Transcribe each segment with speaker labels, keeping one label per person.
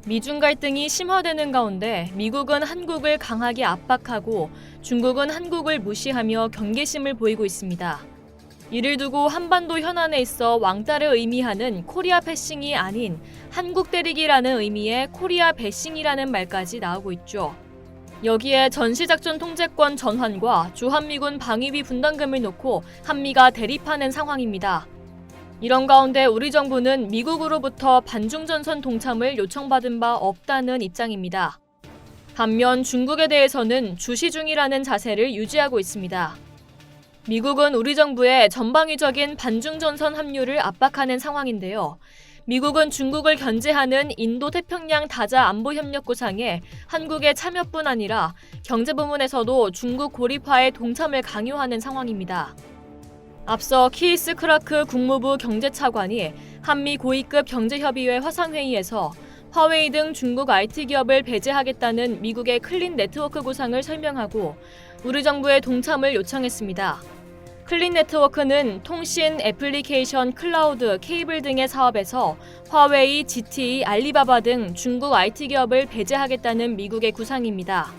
Speaker 1: 미중 갈등이 심화되는 가운데 미국은 한국을 강하게 압박하고 중국은 한국을 무시하며 경계심을 보이고 있습니다. 이를 두고 한반도 현안에 있어 왕따를 의미하는 코리아 패싱이 아닌 한국 때리기라는 의미의 코리아 배싱이라는 말까지 나오고 있죠. 여기에 전시작전 통제권 전환과 주한미군 방위비 분담금을 놓고 한미가 대립하는 상황입니다. 이런 가운데 우리 정부는 미국으로부터 반중전선 동참을 요청받은 바 없다는 입장입니다. 반면 중국에 대해서는 주시 중이라는 자세를 유지하고 있습니다. 미국은 우리 정부의 전방위적인 반중전선 합류를 압박하는 상황인데요. 미국은 중국을 견제하는 인도태평양 다자 안보협력 구상에 한국의 참여뿐 아니라 경제 부문에서도 중국 고립화에 동참을 강요하는 상황입니다. 앞서 키이스 크라크 국무부 경제차관이 한미 고위급 경제협의회 화상회의에서 화웨이 등 중국 IT 기업을 배제하겠다는 미국의 클린 네트워크 구상을 설명하고 우리 정부의 동참을 요청했습니다. 클린 네트워크는 통신, 애플리케이션, 클라우드, 케이블 등의 사업에서 화웨이, GT, 알리바바 등 중국 IT 기업을 배제하겠다는 미국의 구상입니다.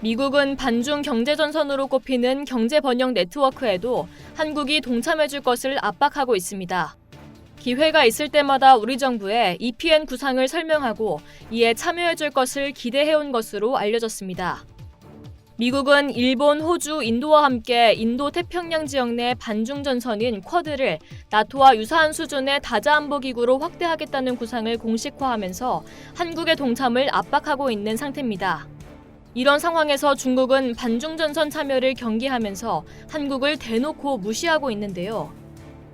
Speaker 1: 미국은 반중 경제전선으로 꼽히는 경제번영 네트워크에도 한국이 동참해줄 것을 압박하고 있습니다. 기회가 있을 때마다 우리 정부에 EPN 구상을 설명하고 이에 참여해줄 것을 기대해온 것으로 알려졌습니다. 미국은 일본, 호주, 인도와 함께 인도-태평양 지역 내 반중전선인 쿼드를 나토와 유사한 수준의 다자안보기구로 확대하겠다는 구상을 공식화하면서 한국의 동참을 압박하고 있는 상태입니다. 이런 상황에서 중국은 반중전선 참여를 경계하면서 한국을 대놓고 무시하고 있는데요.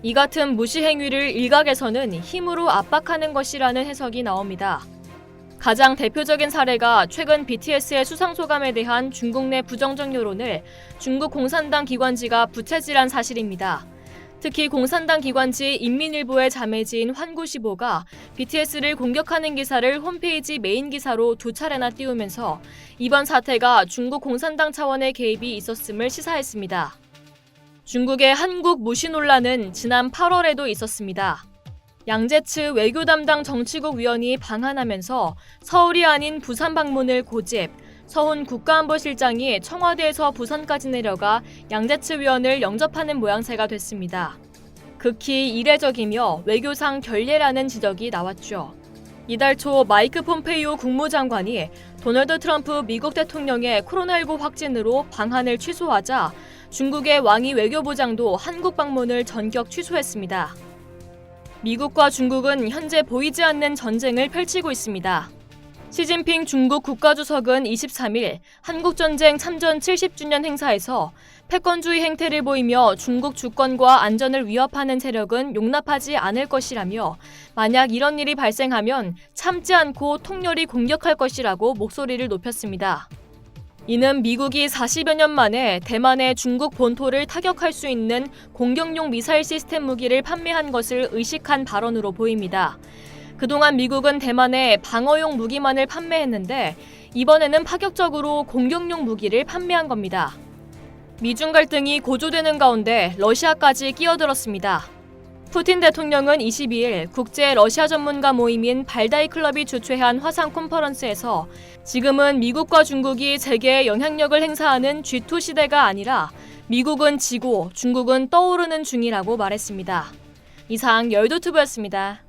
Speaker 1: 이 같은 무시 행위를 일각에서는 힘으로 압박하는 것이라는 해석이 나옵니다. 가장 대표적인 사례가 최근 BTS의 수상소감에 대한 중국 내 부정적 여론을 중국 공산당 기관지가 부채질한 사실입니다. 특히 공산당 기관지 인민일보의 자매지인 환구시보가 BTS를 공격하는 기사를 홈페이지 메인 기사로 2차례나 띄우면서 이번 사태가 중국 공산당 차원의 개입이 있었음을 시사했습니다. 중국의 한국 무시 논란은 지난 8월에도 있었습니다. 양재츠 외교 담당 정치국 위원이 방한하면서 서울이 아닌 부산 방문을 고집, 서훈 국가안보실장이 청와대에서 부산까지 내려가 양재츠 위원을 영접하는 모양새가 됐습니다. 극히 이례적이며 외교상 결례라는 지적이 나왔죠. 이달 초 마이크 폼페이오 국무장관이 도널드 트럼프 미국 대통령의 코로나19 확진으로 방한을 취소하자 중국의 왕이 외교부장도 한국 방문을 전격 취소했습니다. 미국과 중국은 현재 보이지 않는 전쟁을 펼치고 있습니다. 시진핑 중국 국가주석은 23일 한국전쟁 참전 70주년 행사에서 패권주의 행태를 보이며 중국 주권과 안전을 위협하는 세력은 용납하지 않을 것이라며 만약 이런 일이 발생하면 참지 않고 통렬히 공격할 것이라고 목소리를 높였습니다. 이는 미국이 40여 년 만에 대만의 중국 본토를 타격할 수 있는 공격용 미사일 시스템 무기를 판매한 것을 의식한 발언으로 보입니다. 그동안 미국은 대만에 방어용 무기만을 판매했는데 이번에는 파격적으로 공격용 무기를 판매한 겁니다. 미중 갈등이 고조되는 가운데 러시아까지 끼어들었습니다. 푸틴 대통령은 22일 국제 러시아 전문가 모임인 발다이 클럽이 주최한 화상 컨퍼런스에서 지금은 미국과 중국이 세계에 영향력을 행사하는 G2 시대가 아니라 미국은 지고 중국은 떠오르는 중이라고 말했습니다. 이상 열도튜브였습니다.